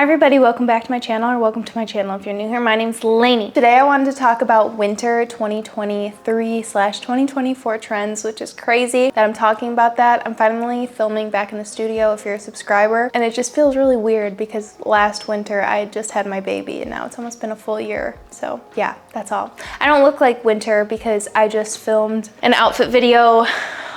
everybody, welcome back to my channel, or welcome to my channel if you're new here. My name's Lainey. Today I wanted to talk about winter 2023/2024 trends, which is crazy that I'm talking about that. I'm finally filming back in the studio if you're a subscriber, and it just feels really weird because last winter I just had my baby and now it's almost been a full year. So yeah, that's all. I don't look like winter because I just filmed an outfit video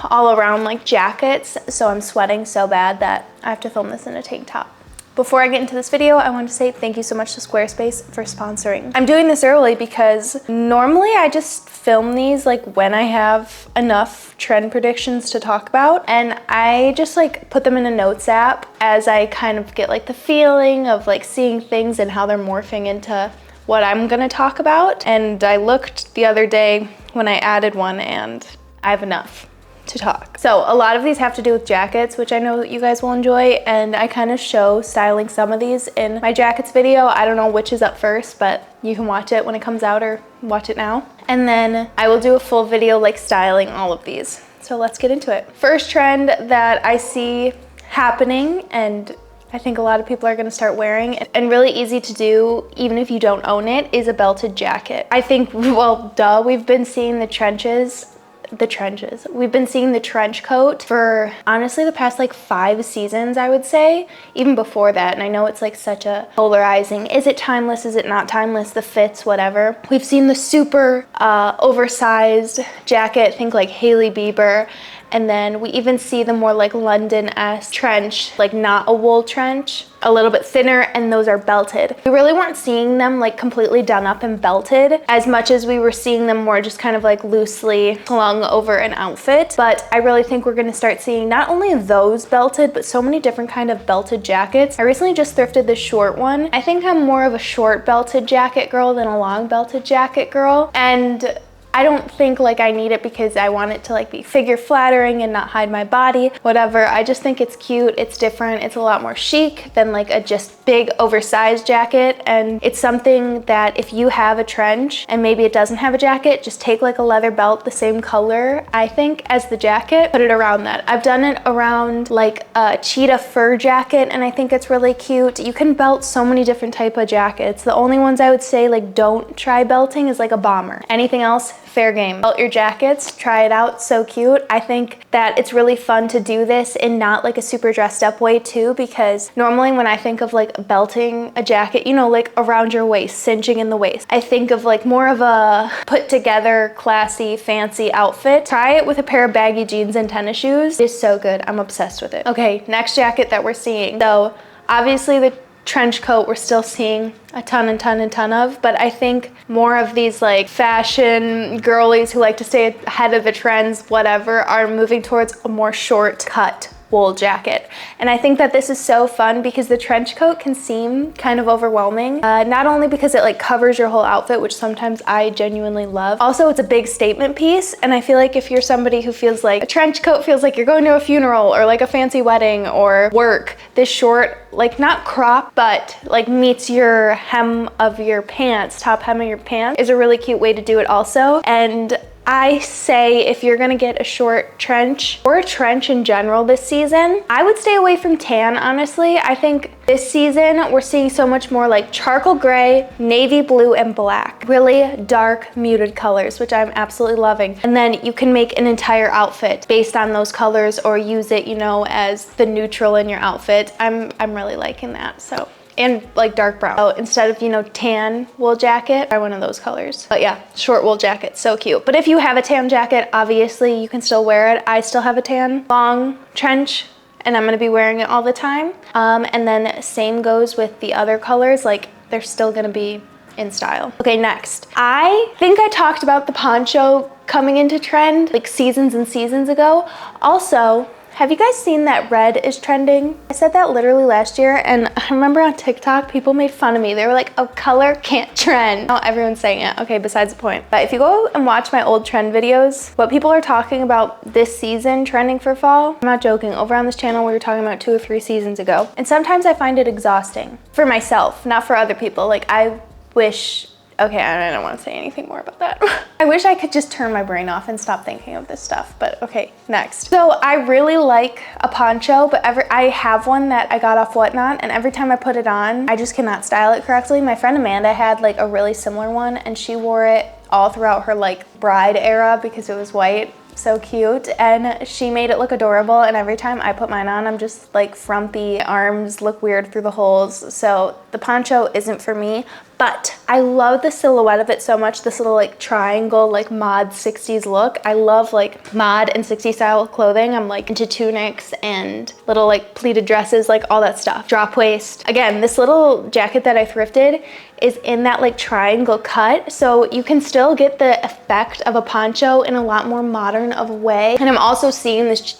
all around like jackets, so I'm sweating so bad that I have to film this in a tank top. Before I get into this video, I want to say thank you so much to Squarespace for sponsoring. I'm doing this early because normally I just film these like when I have enough trend predictions to talk about, and I just like put them in a notes app as I kind of get like the feeling of like seeing things and how they're morphing into what I'm gonna talk about. And I looked the other day when I added one and I have enough to talk. So a lot of these have to do with jackets, which I know you guys will enjoy, and I kind of show styling some of these in my jackets video. I don't know which is up first, but you can watch it when it comes out or watch it now. And then I will do a full video like styling all of these. So let's get into it. First trend that I see happening, and I think a lot of people are gonna start wearing, and really easy to do even if you don't own it, is a belted jacket. I think, well, duh, we've been seeing We've been seeing the trench coat for honestly the past like 5 seasons, I would say, even before that. And I know it's like such a polarizing, is it timeless, is it not timeless, the fits, whatever. We've seen the super oversized jacket, think like Hailey Bieber. And then we even see the more like London-esque trench, like not a wool trench, a little bit thinner, and those are belted. We really weren't seeing them like completely done up and belted as much as we were seeing them more just kind of like loosely slung over an outfit. But I really think we're gonna start seeing not only those belted, but so many different kind of belted jackets. I recently just thrifted this short one. I think I'm more of a short belted jacket girl than a long belted jacket girl. And I don't think like I need it because I want it to like be figure flattering and not hide my body, whatever. I just think it's cute, it's different, it's a lot more chic than like a just big oversized jacket. And it's something that if you have a trench and maybe it doesn't have a jacket, just take like a leather belt the same color, I think, as the jacket, put it around that. I've done it around like a cheetah fur jacket, and I think it's really cute. You can belt so many different type of jackets. The only ones I would say like don't try belting is like a bomber. Anything else, fair game. Belt your jackets, try it out, so cute. I think that it's really fun to do this in not like a super dressed up way too, because normally when I think of like belting a jacket, you know, like around your waist, cinching in the waist, I think of like more of a put together, classy, fancy outfit. Try it with a pair of baggy jeans and tennis shoes. It's so good, I'm obsessed with it. Okay, next jacket that we're seeing. So obviously the trench coat we're still seeing a ton of, but I think more of these like fashion girlies who like to stay ahead of the trends, whatever, are moving towards a more short cut wool jacket. And I think that this is so fun because the trench coat can seem kind of overwhelming, not only because it like covers your whole outfit, which sometimes I genuinely love. Also, it's a big statement piece, and I feel like if you're somebody who feels like a trench coat feels like you're going to a funeral or like a fancy wedding or work, this short, like not crop, but like meets your hem of your pants, top hem of your pants, is a really cute way to do it also. And I say if you're gonna get a short trench or a trench in general this season, I would stay away from tan, honestly. I think this season we're seeing so much more like charcoal gray, navy blue, and black. Really dark, muted colors, which I'm absolutely loving. And then you can make an entire outfit based on those colors or use it, you know, as the neutral in your outfit. I'm really liking that, so. And like dark brown. So instead of, you know, tan wool jacket, try one of those colors. But yeah, short wool jacket, so cute. But if you have a tan jacket, obviously you can still wear it. I still have a tan long trench, and I'm gonna be wearing it all the time. And then same goes with the other colors, like they're still gonna be in style. Okay, next. I think I talked about the poncho coming into trend like seasons and seasons ago. Also, have you guys seen that red is trending? I said that literally last year, and I remember on TikTok, people made fun of me. They were like, oh, color can't trend. Now everyone's saying it. Okay, besides the point. But if you go and watch my old trend videos, what people are talking about this season trending for fall, I'm not joking, over on this channel we were talking about 2 or 3 seasons ago. And sometimes I find it exhausting for myself, not for other people. Like I wish Okay, I don't want to say anything more about that. I wish I could just turn my brain off and stop thinking of this stuff, but okay, next. So I really like a poncho, but I have one that I got off Whatnot, and every time I put it on, I just cannot style it correctly. My friend Amanda had like a really similar one, and she wore it all throughout her like bride era because it was white. So cute, and she made it look adorable, and every time I put mine on, I'm just like frumpy, arms look weird through the holes. So the poncho isn't for me, but I love the silhouette of it so much. This little like triangle, like mod 60s look. I love like mod and 60s style clothing. I'm like into tunics and little like pleated dresses, like all that stuff. Drop waist. Again, this little jacket that I thrifted is in that like triangle cut, so you can still get the effect of a poncho in a lot more modern of a way. And I'm also seeing this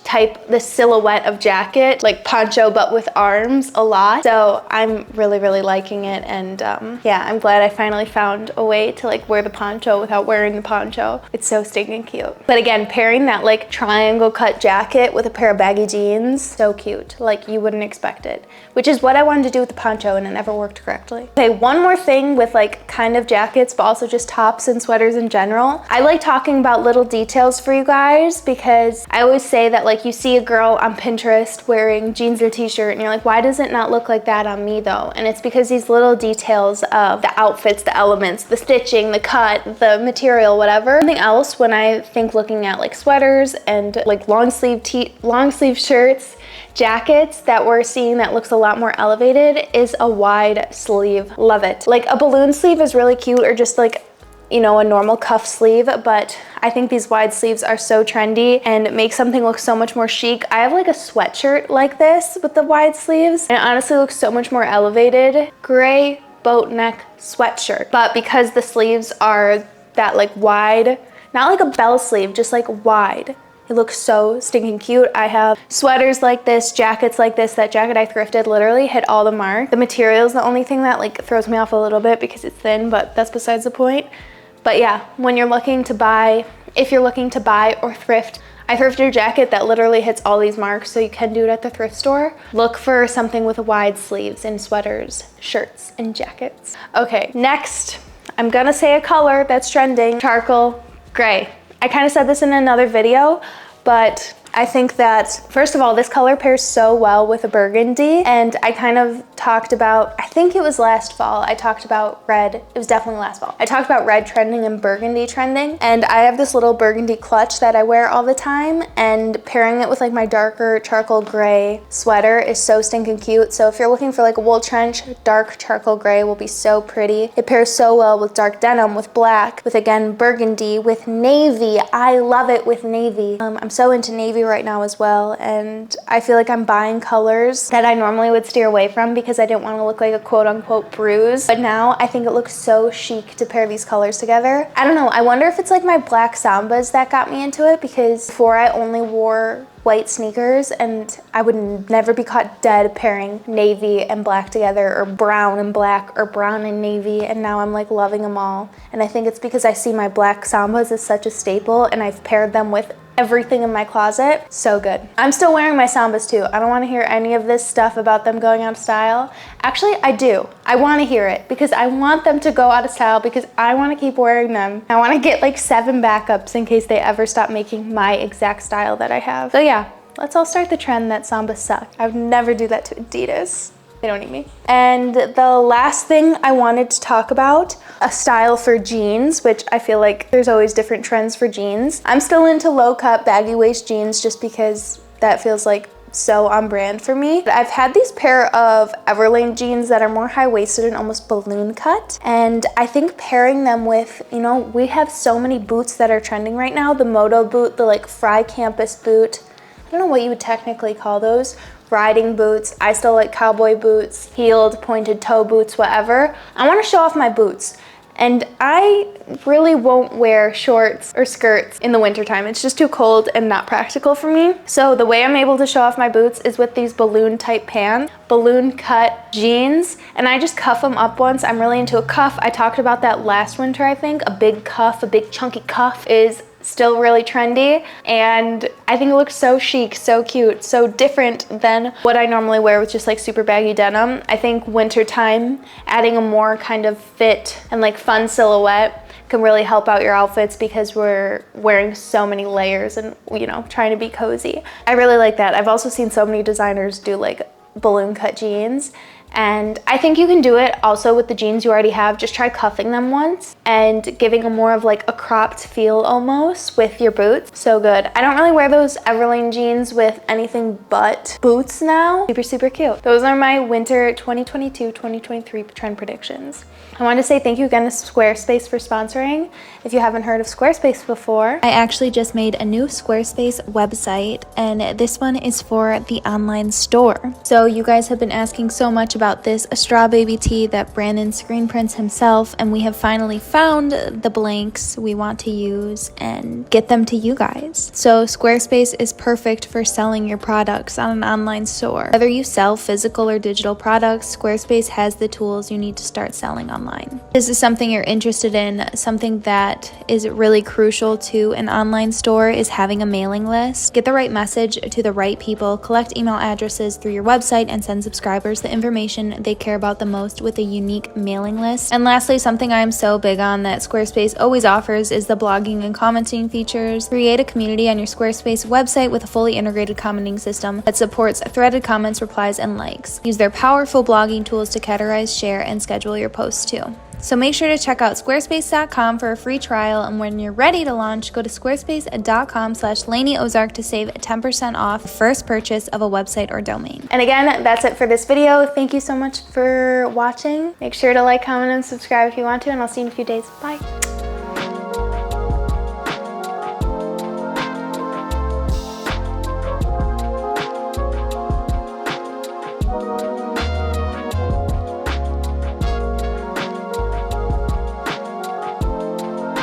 silhouette of jacket, like poncho but with arms, a lot. So I'm really liking it, and yeah, I'm glad I finally found a way to like wear the poncho without wearing the poncho. It's so stinking cute. But again, pairing that like triangle cut jacket with a pair of baggy jeans, so cute. Like you wouldn't expect it, which is what I wanted to do with the poncho, and it never worked correctly. Okay, one more thing with like kind of jackets, but also just tops and sweaters in general. I like talking about little details for you guys, because I always say that like you see a girl on Pinterest wearing jeans or t-shirt and you're like, why does it not look like that on me though? And it's because these little details of the outfits, the elements, the stitching, the cut, the material, whatever. Something else when I think looking at like sweaters and like long sleeve shirts, jackets that we're seeing that looks a lot more elevated is a wide sleeve. Love it. Like a balloon sleeve is really cute, or just like, you know, a normal cuff sleeve, but I think these wide sleeves are so trendy and make something look so much more chic. I have like a sweatshirt like this with the wide sleeves, and it honestly looks so much more elevated. Gray boat neck sweatshirt, but because the sleeves are that like wide, not like a bell sleeve, just like wide, it looks so stinking cute. I have sweaters like this, jackets like this. That jacket I thrifted literally hit all the mark. The material is the only thing that like throws me off a little bit because it's thin, but that's besides the point. But yeah, when you're looking to buy, if you're looking to buy or thrift, I thrifted a jacket that literally hits all these marks, so you can do it at the thrift store. Look for something with wide sleeves in sweaters, shirts, and jackets. Okay, next, I'm gonna say a color that's trending, charcoal gray. I kind of said this in another video, but I think that, first of all, this color pairs so well with a burgundy, and I kind of talked about, I think it was last fall, I talked about red. It was definitely last fall. I talked about red trending and burgundy trending, and I have this little burgundy clutch that I wear all the time, and pairing it with like my darker charcoal gray sweater is so stinking cute. So if you're looking for like a wool trench, dark charcoal gray will be so pretty. It pairs so well with dark denim, with black, with again burgundy, with navy. I love it with navy. I'm so into navy right now as well, and I feel like I'm buying colors that I normally would steer away from because I didn't want to look like a quote-unquote bruise, but now I think it looks so chic to pair these colors together. I don't know, I wonder if it's like my black Sambas that got me into it, because before I only wore white sneakers and I would never be caught dead pairing navy and black together, or brown and black, or brown and navy, and now I'm like loving them all. And I think it's because I see my black Sambas as such a staple, and I've paired them with everything in my closet. So good. I'm still wearing my Sambas too. I don't want to hear any of this stuff about them going out of style. Actually, I do. I want to hear it because I want them to go out of style, because I want to keep wearing them. I want to get like 7 backups in case they ever stop making my exact style that I have. So yeah, let's all start the trend that Sambas suck. I would never do that to Adidas. They don't need me. And the last thing I wanted to talk about, a style for jeans, which I feel like there's always different trends for jeans. I'm still into low cut baggy waist jeans just because that feels like so on brand for me. I've had these pair of Everlane jeans that are more high-waisted and almost balloon cut, and I think pairing them with, you know, we have so many boots that are trending right now. The moto boot, the like Fry Campus boot, I don't know what you would technically call those. Riding boots. I still like cowboy boots, heeled, pointed toe boots, whatever. I want to show off my boots. And I really won't wear shorts or skirts in the wintertime. It's just too cold and not practical for me. So the way I'm able to show off my boots is with these balloon type pants, balloon cut jeans, and I just cuff them up once. I'm really into a cuff. I talked about that last winter, I think. A big cuff, a big chunky cuff is still really trendy, and I think it looks so chic, so cute, so different than what I normally wear with just like super baggy denim. I think wintertime, adding a more kind of fit and like fun silhouette can really help out your outfits because we're wearing so many layers and, you know, trying to be cozy. I really like that. I've also seen so many designers do like balloon cut jeans, and I think you can do it also with the jeans you already have. Just try cuffing them once and giving a more of like a cropped feel almost with your boots. So good. I don't really wear those Everlane jeans with anything but boots now. Super, super cute. Those are my winter 2022-2023 trend predictions. I want to say thank you again to Squarespace for sponsoring. If you haven't heard of Squarespace before, I actually just made a new Squarespace website, and this one is for the online store. So you guys have been asking so much about this straw baby tee that Brandon screen prints himself, and we have finally found the blanks we want to use and get them to you guys. So Squarespace is perfect for selling your products on an online store. Whether you sell physical or digital products, Squarespace has the tools you need to start selling online. This is something you're interested in. Something that is really crucial to an online store is having a mailing list. Get the right message to the right people, collect email addresses through your website, and send subscribers the information they care about the most with a unique mailing list. And lastly, something I'm so big on that Squarespace always offers is the blogging and commenting features. Create a community on your Squarespace website with a fully integrated commenting system that supports threaded comments, replies, and likes. Use their powerful blogging tools to categorize, share, and schedule your posts too. So make sure to check out squarespace.com for a free trial, and when you're ready to launch, go to squarespace.com/LaineyOzark to save 10% off the first purchase of a website or domain. And again, that's it for this video. Thank you so much for watching. Make sure to like, comment, and subscribe if you want to, and I'll see you in a few days. Bye.